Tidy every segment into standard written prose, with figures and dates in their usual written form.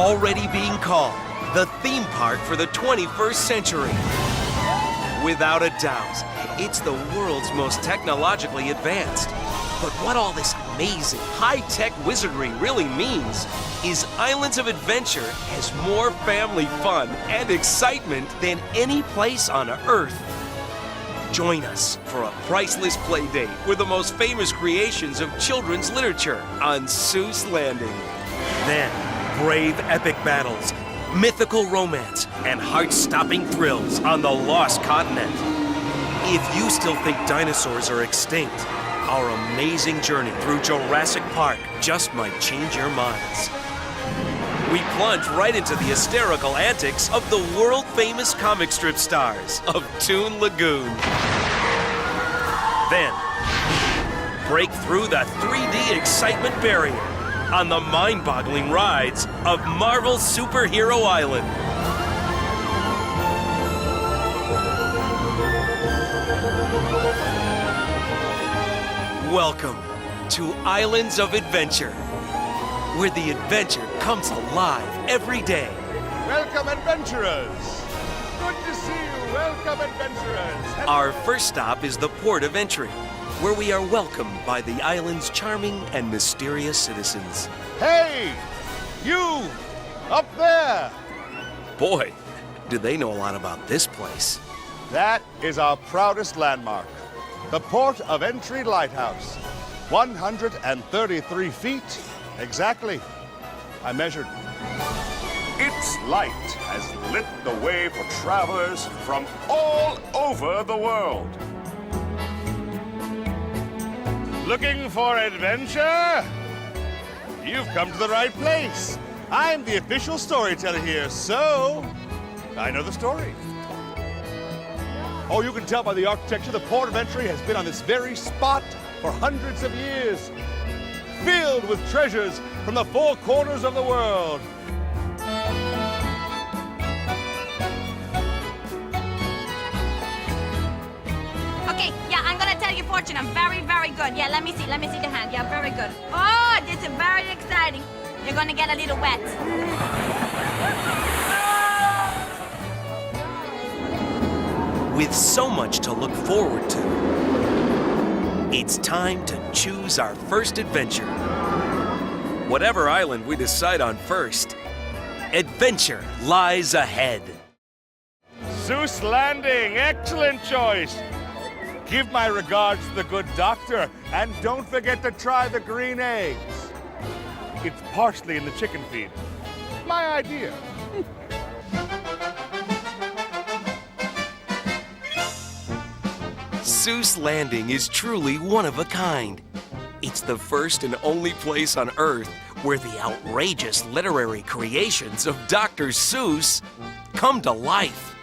already being called the theme park for the 21st century. Without a doubt, it's the world's most technologically advanced. But what all this amazing, high-tech wizardry really means is Islands of Adventure has more family fun and excitement than any place on Earth. Join us for a priceless play date with the most famous creations of children's literature on Seuss Landing. Then, brave epic battles, mythical romance, and heart-stopping thrills on the Lost Continent. If you still think dinosaurs are extinct, our amazing journey through Jurassic Park just might change your minds. We plunge right into the hysterical antics of the world-famous comic strip stars of Toon Lagoon. Then, break through the 3D excitement barrier on the mind-boggling rides of Marvel's Superhero Island. Welcome to Islands of Adventure, where the adventure comes alive every day. Welcome, adventurers! Good to see you. Welcome, adventurers! Our first stop is the port of entry, where we are welcomed by the island's charming and mysterious citizens. Hey! You! Up there! Boy, do they know a lot about this place. That is our proudest landmark, the Port of Entry Lighthouse. 133 feet, exactly. I measured. Its light has lit the way for travelers from all over the world. Looking for adventure? You've come to the right place. I'm the official storyteller here, so I know the story. Oh, you can tell by the architecture the Port of Entry has been on this very spot for hundreds of years, filled with treasures from the four corners of the world. Okay, yeah, I'm gonna tell you fortune. I'm very, very good. Yeah, let me see the hand. Yeah, very good. Oh, this is very exciting. You're gonna get a little wet. With so much to look forward to, it's time to choose our first adventure. Whatever island we decide on first, adventure lies ahead. Seuss Landing, excellent choice. Give my regards to the good doctor, and don't forget to try the green eggs. It's parsley in the chicken feed. My idea. Seuss Landing is truly one of a kind. It's the first and only place on Earth where the outrageous literary creations of Dr. Seuss come to life.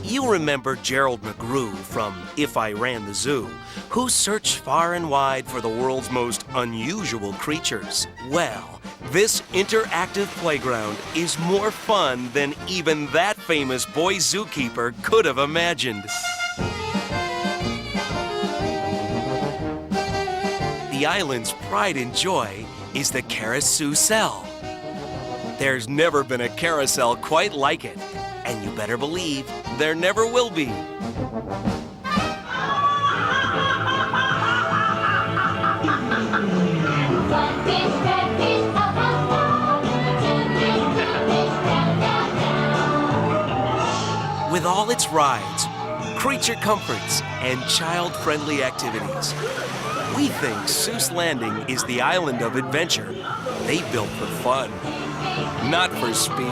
You remember Gerald McGrew from If I Ran the Zoo, who searched far and wide for the world's most unusual creatures. Well, this interactive playground is more fun than even that famous boy zookeeper could have imagined. The island's pride and joy is the carousel. There's never been a carousel quite like it, and you better believe there never will be. With all its rides, creature comforts, and child-friendly activities, we think Seuss Landing is the island of adventure they built for fun, not for speed.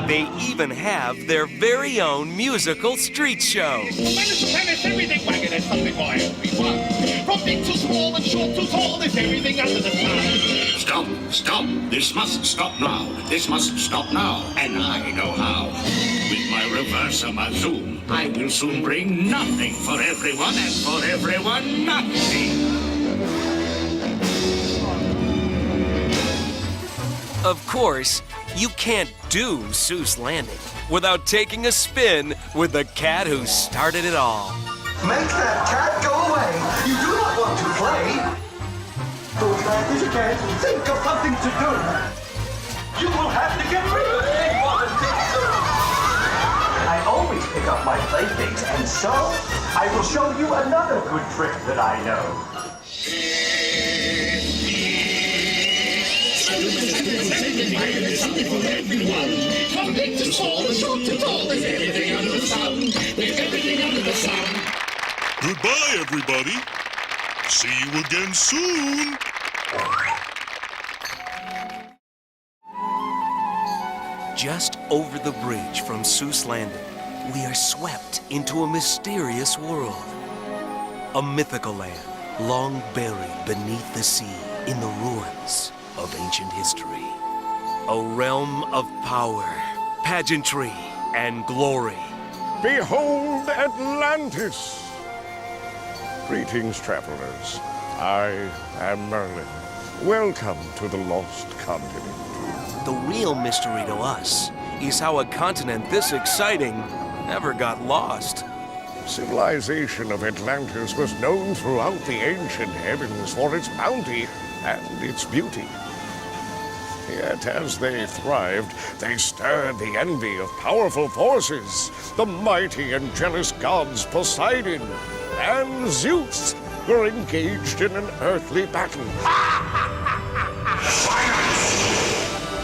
They even have their very own musical street show. Everything wagon is something for everyone. From big to small and short to tall, there's everything under the sun. Stop, stop. This must stop now. This must stop now. And I know how. With my reverse zoom, I will soon bring nothing for everyone and for everyone nothing. Of course, you can't do Seuss Landing without taking a spin with the cat who started it all. Make that cat go away! You do not want Francis, again. Think of something to do. You will have to get rid of it. I always pick up my playthings, and so I will show you another good trick that I know. Something for everyone. From big to small, and short to tall, there's everything under the sun. There's everything under the sun. Goodbye, everybody. See you again soon. Just over the bridge from Seuss Landing, we are swept into a mysterious world. A mythical land, long buried beneath the sea in the ruins of ancient history. A realm of power, pageantry, and glory. Behold Atlantis! Greetings, travelers. I am Merlin. Welcome to the Lost Continent. The real mystery to us is how a continent this exciting never got lost. Civilization of Atlantis was known throughout the ancient heavens for its bounty and its beauty. Yet as they thrived, they stirred the envy of powerful forces. The mighty and jealous gods Poseidon and Zeus were engaged in an earthly battle.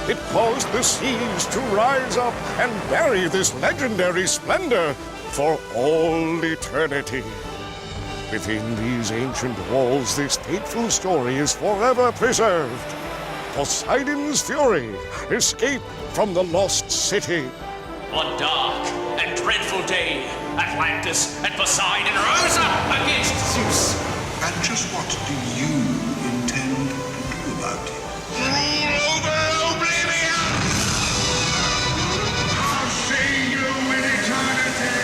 It caused the seas to rise up and bury this legendary splendor for all eternity. Within these ancient walls, this fateful story is forever preserved. Poseidon's fury escaped from the lost city. One dark and dreadful day, Atlantis and Poseidon rose up against Zeus. And just what do you intend to do about it? Rule over oblivion! I'll see you in eternity!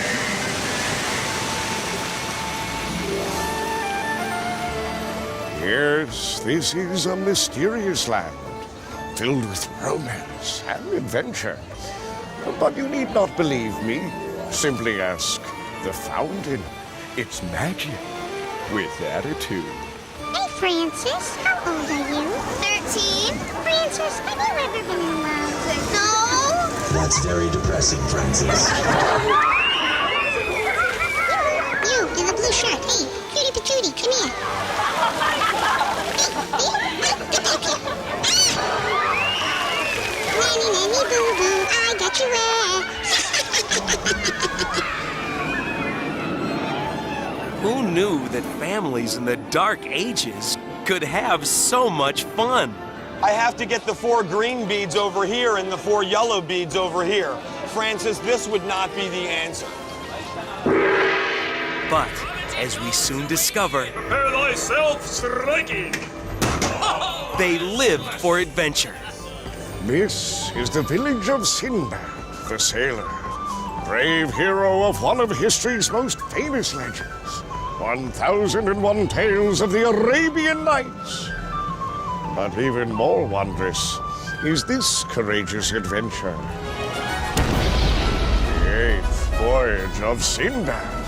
Yes, this is a mysterious land, filled with romance and adventure. But you need not believe me. Simply ask the fountain. It's magic with attitude. Hey, Francis. How old are you? 13. Francis, have you ever been in love? No. That's very depressing, Francis. You in the blue shirt. Hey, cutie patootie, come here. Get back here. Nanny, nanny, boo, boo, I got you Who knew that families in the Dark Ages could have so much fun? I have to get the 4 green beads over here and the 4 yellow beads over here. Francis, this would not be the answer. But, as we soon discover, Prepare thyself, striking! they lived for adventure. This is the village of Sinbad, the sailor, brave hero of one of history's most famous legends, 1001 Tales of the Arabian Nights. But even more wondrous is this courageous adventure. The 8th voyage of Sinbad.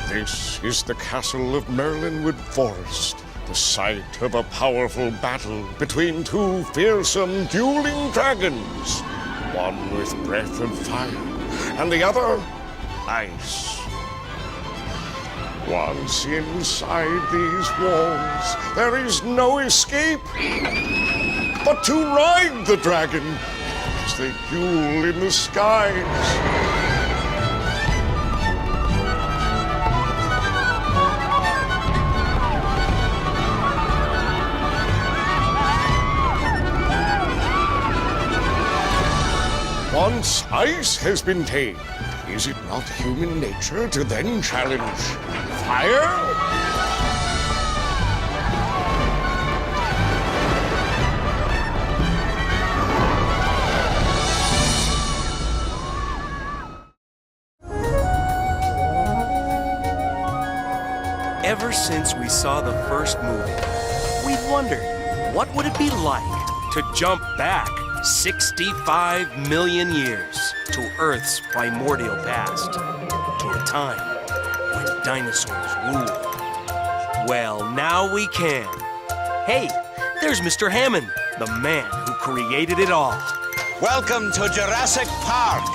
This is the castle of Merlinwood Forest, the site of a powerful battle between 2 fearsome dueling dragons, one with breath of fire and the other ice. Once inside these walls, there is no escape but to ride the dragon as they duel in the skies. Once ice has been tamed, is it not human nature to then challenge fire? ever since we saw the first movie, we've wondered, what would it be like to jump back 65 million years to Earth's primordial past, to a time when dinosaurs ruled? Well, now we can. Hey, there's Mr. Hammond, the man who created it all. Welcome to Jurassic Park.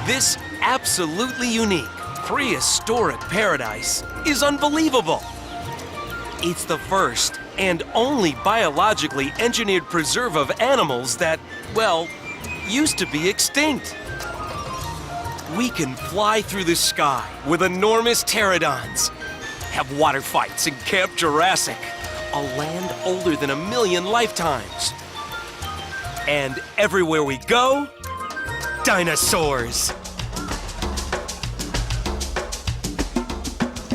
This absolutely unique, prehistoric paradise is unbelievable. It's the first and only biologically engineered preserve of animals that, well, used to be extinct. We can fly through the sky with enormous pterodons, have water fights in Camp Jurassic, a land older than 1 million lifetimes. And everywhere we go, dinosaurs.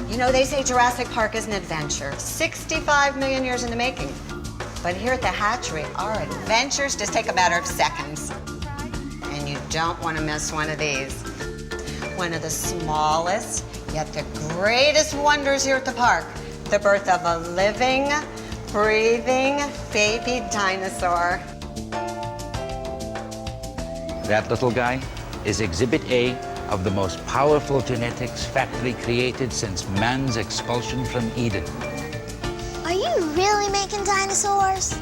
You know, they say Jurassic Park is an adventure. 65 million years in the making. But here at the hatchery, our adventures just take a matter of seconds. And you don't want to miss one of these. One of the smallest, yet the greatest wonders here at the park. The birth of a living, breathing baby dinosaur. That little guy is Exhibit A of the most powerful genetics factory created since man's expulsion from Eden. Are you really making dinosaurs?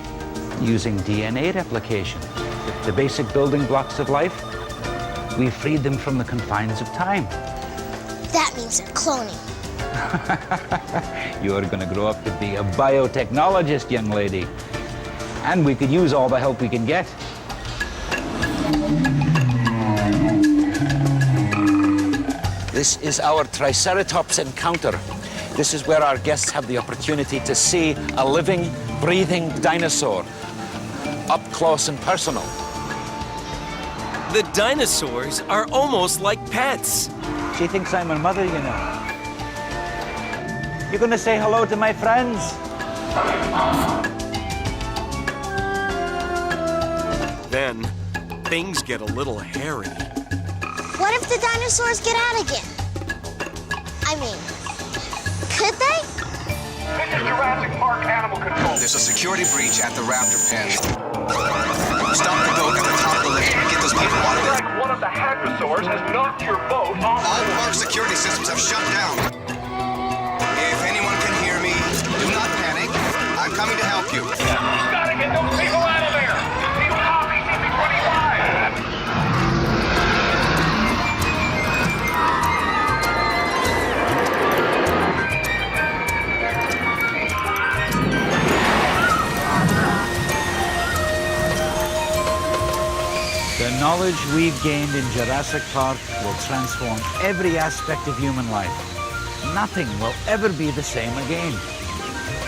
Using DNA replication, the basic building blocks of life, we freed them from the confines of time. That means they're cloning. You're gonna grow up to be a biotechnologist, young lady. And we could use all the help we can get. This is our Triceratops encounter. This is where our guests have the opportunity to see a living, breathing dinosaur, up close and personal. The dinosaurs are almost like pets. She thinks I'm her mother, you know. You gonna say hello to my friends? Then, things get a little hairy. What if the dinosaurs get out again? I mean, could they? This is Jurassic Park Animal Control. There's a security breach at the raptor pen. Stop the boat at the top of the lake and get those people out of there. Like one of the hadrosaurs has knocked your boat off. All park security systems have shut down. If anyone can hear me, do not panic. I'm coming to help you. You gotta get those people out of there. You copy CP25. The knowledge we've gained in Jurassic Park will transform every aspect of human life. Nothing will ever be the same again.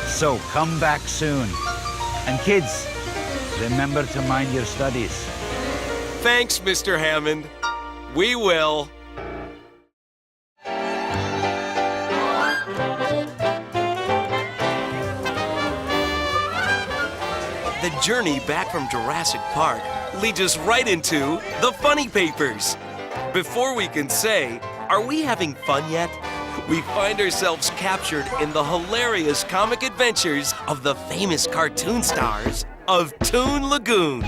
So come back soon. And kids, remember to mind your studies. Thanks, Mr. Hammond. We will. The journey back from Jurassic Park leads us right into the funny papers. Before we can say, are we having fun yet? We find ourselves captured in the hilarious comic adventures of the famous cartoon stars of Toon Lagoon.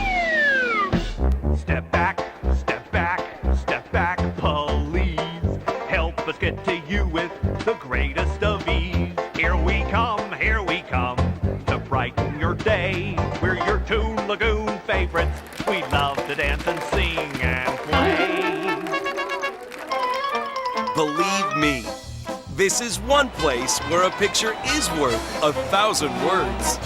Step back, step back, step back, please. Help us get to you with the greatest of ease. Here we come to brighten your day. We're your Toon Lagoon favorites. We love to dance and sing and play. Believe me, this is one place where a picture is worth 1,000 words.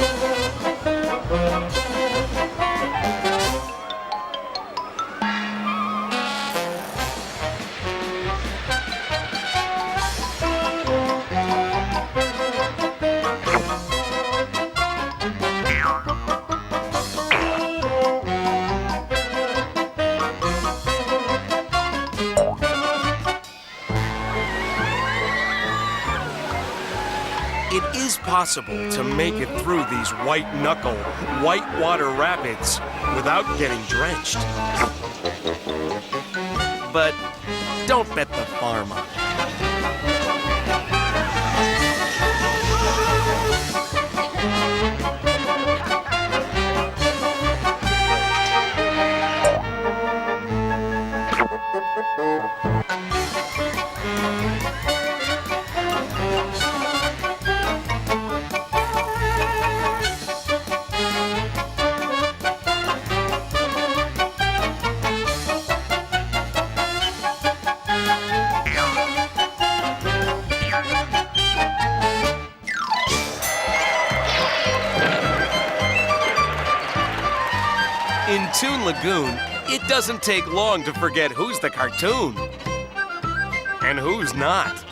it is possible to make it through these white-knuckle, whitewater rapids without getting drenched. But don't bet the farm on it. In Toon Lagoon, it doesn't take long to forget who's the cartoon and who's not.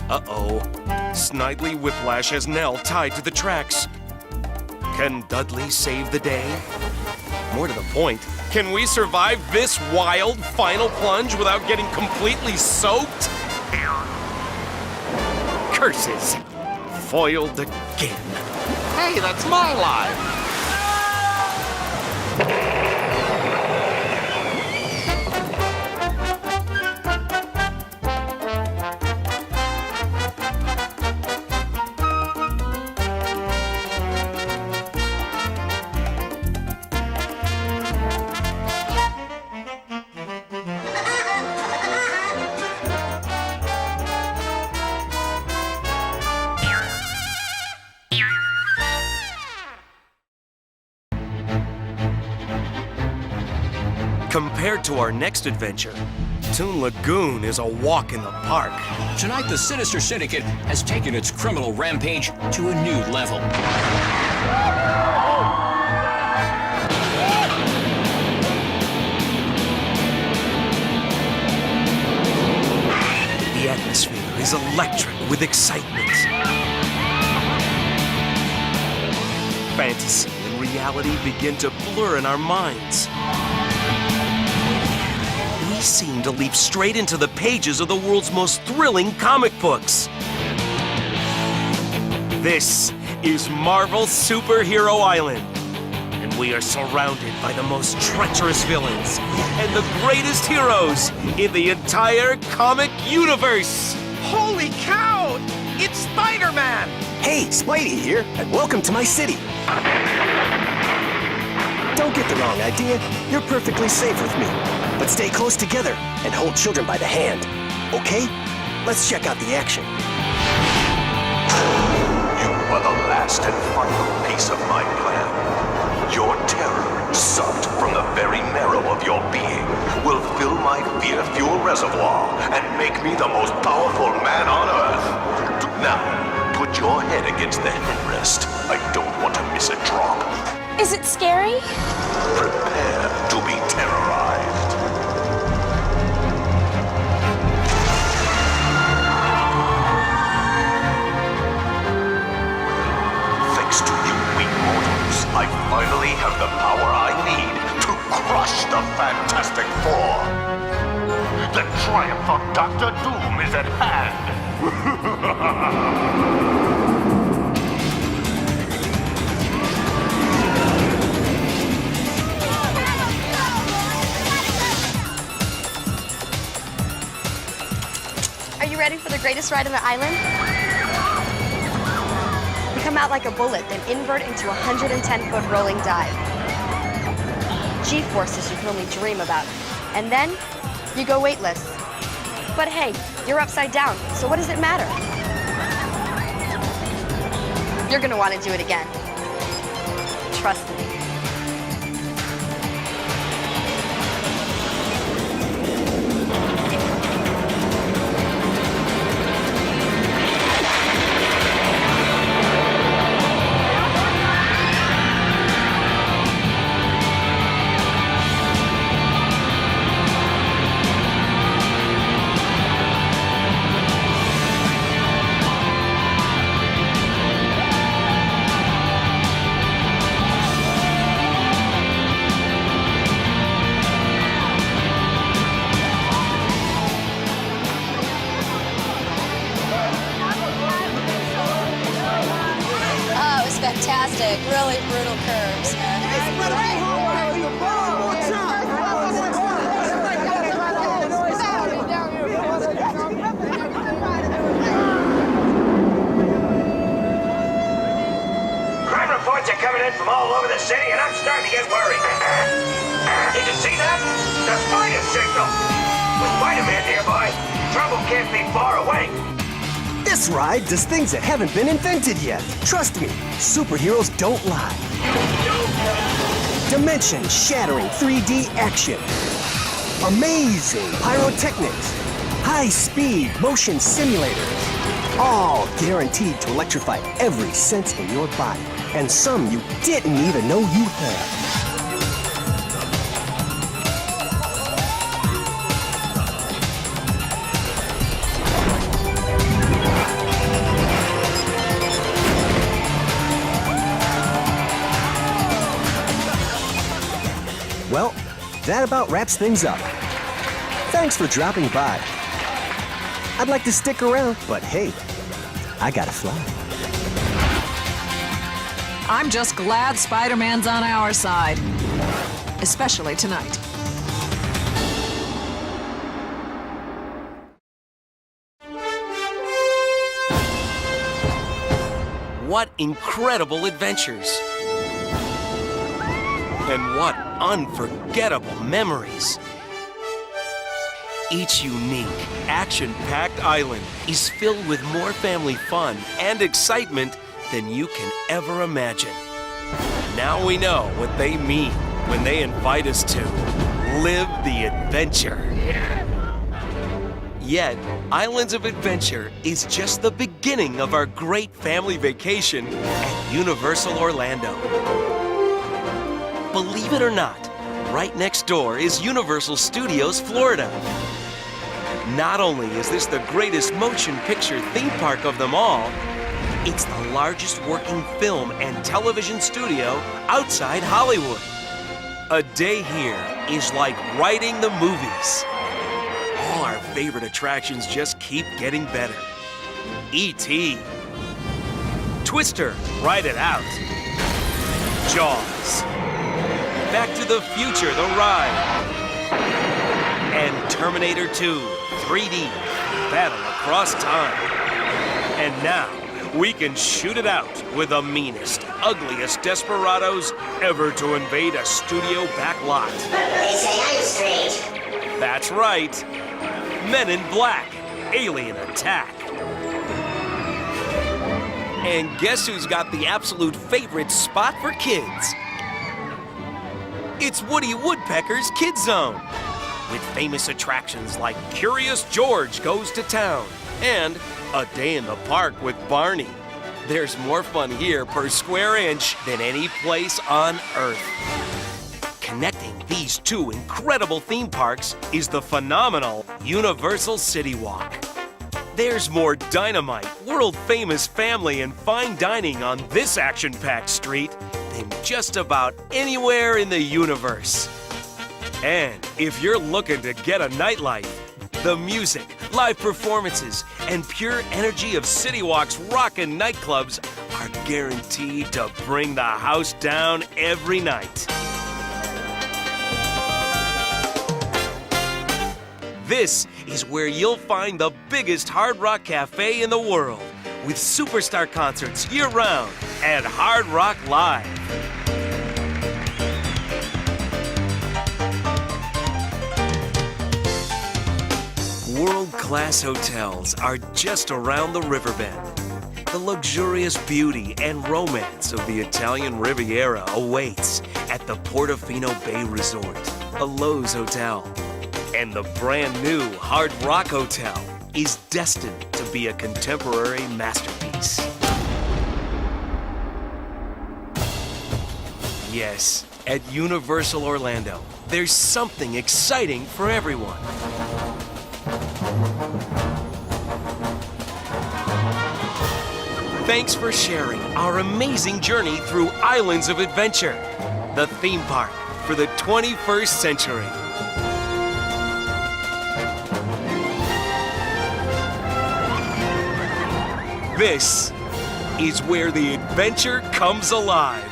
Uh-oh. Snidely Whiplash has Nell tied to the tracks. Can Dudley save the day? More to the point, can we survive this wild final plunge without getting completely soaked? Curses. Foiled again. Hey, that's my line. Compared to our next adventure, Toon Lagoon is a walk in the park. Tonight, the Sinister Syndicate has taken its criminal rampage to a new level. The atmosphere is electric with excitement. Fantasy and reality begin to blur in our minds. We seem to leap straight into the pages of the world's most thrilling comic books. This is Marvel Superhero Island, and we are surrounded by the most treacherous villains and the greatest heroes in the entire comic universe. Holy cow! It's Spider-Man! Hey, Spidey here, and welcome to my city. Don't get the wrong idea. You're perfectly safe with me. But stay close together and hold children by the hand. Okay? Let's check out the action. You are the last and final piece of my plan. Your terror, sucked from the very marrow of your being, will fill my fear fuel reservoir and make me the most powerful man on Earth. Now, put your head against the headrest. I don't want to miss a drop. Is it scary? Prepare to be terrorized. Thanks to you weak mortals, I finally have the power I need to crush the Fantastic Four. The triumph of Dr. Doom is at hand. Are you ready for the greatest ride on the island? You come out like a bullet, then invert into a 110-foot rolling dive. G-forces you can only dream about. And then, you go weightless. But hey, you're upside down, so what does it matter? You're gonna want to do it again. Trust me. fantastic. Really brutal curves. Crime reports are coming in from all over the city, and I'm starting to get worried. Did you see that? The spider signal! With Spider-Man nearby, trouble can't be far away. This ride does things that haven't been invented yet. Trust me, superheroes don't lie. Dimension-shattering 3D action. Amazing pyrotechnics. High-speed motion simulators. All guaranteed to electrify every sense in your body. And some you didn't even know you had. Well, that about wraps things up. Thanks for dropping by. I'd like to stick around, but hey, I gotta fly. I'm just glad Spider-Man's on our side. Especially tonight. What incredible adventures! And what unforgettable memories! Each unique, action-packed island is filled with more family fun and excitement than you can ever imagine. Now we know what they mean when they invite us to live the adventure. Yet, Islands of Adventure is just the beginning of our great family vacation at Universal Orlando. Believe it or not, right next door is Universal Studios Florida. Not only is this the greatest motion picture theme park of them all, it's the largest working film and television studio outside Hollywood. A day here is like riding the movies. All our favorite attractions just keep getting better. E.T., Twister, Ride It Out, Jaws, Back to the Future, the ride, and Terminator 2, 3D, Battle Across Time. And now, we can shoot it out with the meanest, ugliest desperados ever to invade a studio back lot. They say I'm strange. That's right. Men in Black, Alien Attack. And guess who's got the absolute favorite spot for kids? It's Woody Woodpecker's Kids Zone, with famous attractions like Curious George Goes to Town and A Day in the Park with Barney. There's more fun here per square inch than any place on Earth. Connecting these two incredible theme parks is the phenomenal Universal CityWalk. There's more dynamite, world-famous family and fine dining on this action-packed street than just about anywhere in the universe. And if you're looking to get a nightlife, the music, live performances, and pure energy of CityWalk's rockin' nightclubs are guaranteed to bring the house down every night. This is where you'll find the biggest Hard Rock Cafe in the world, with superstar concerts year-round and Hard Rock Live. World-class hotels are just around the riverbend. The luxurious beauty and romance of the Italian Riviera awaits at the Portofino Bay Resort, a Lowe's hotel. And the brand new Hard Rock Hotel is destined to be a contemporary masterpiece. Yes, at Universal Orlando, there's something exciting for everyone. Thanks for sharing our amazing journey through Islands of Adventure, the theme park for the 21st century. This is where the adventure comes alive.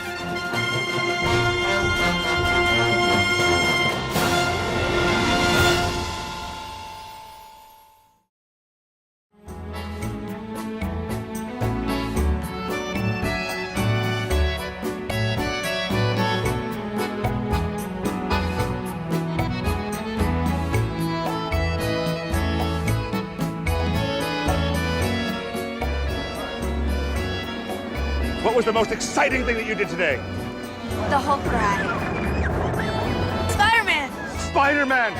What was the most exciting thing that you did today? The Hulk ride. Spider-Man! Spider-Man!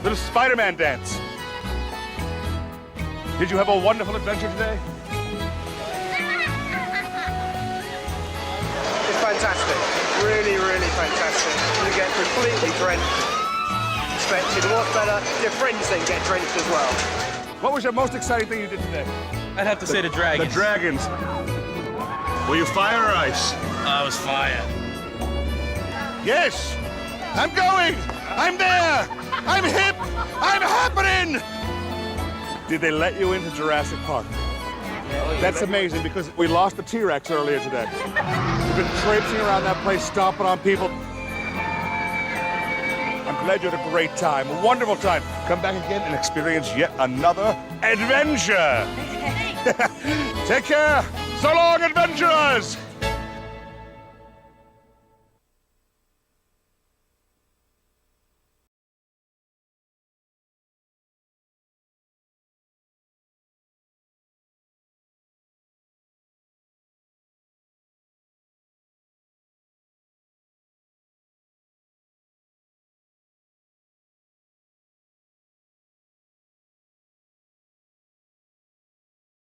Little Spider-Man dance. Did you have a wonderful adventure today? It's fantastic. Really, really fantastic. You get completely drenched. Expected. What's better? Your friends then get drenched as well. What was your most exciting thing you did today? I'd have to say the dragons. The dragons. Were you fire or ice? I was fire. Yes! I'm going! I'm there! I'm hip! I'm happening! Did they let you into Jurassic Park? That's amazing because we lost the T-Rex earlier today. We've been traipsing around that place, stomping on people. I'm glad you had a great time, a wonderful time. Come back again and experience yet another adventure. Take care. So long, adventurers!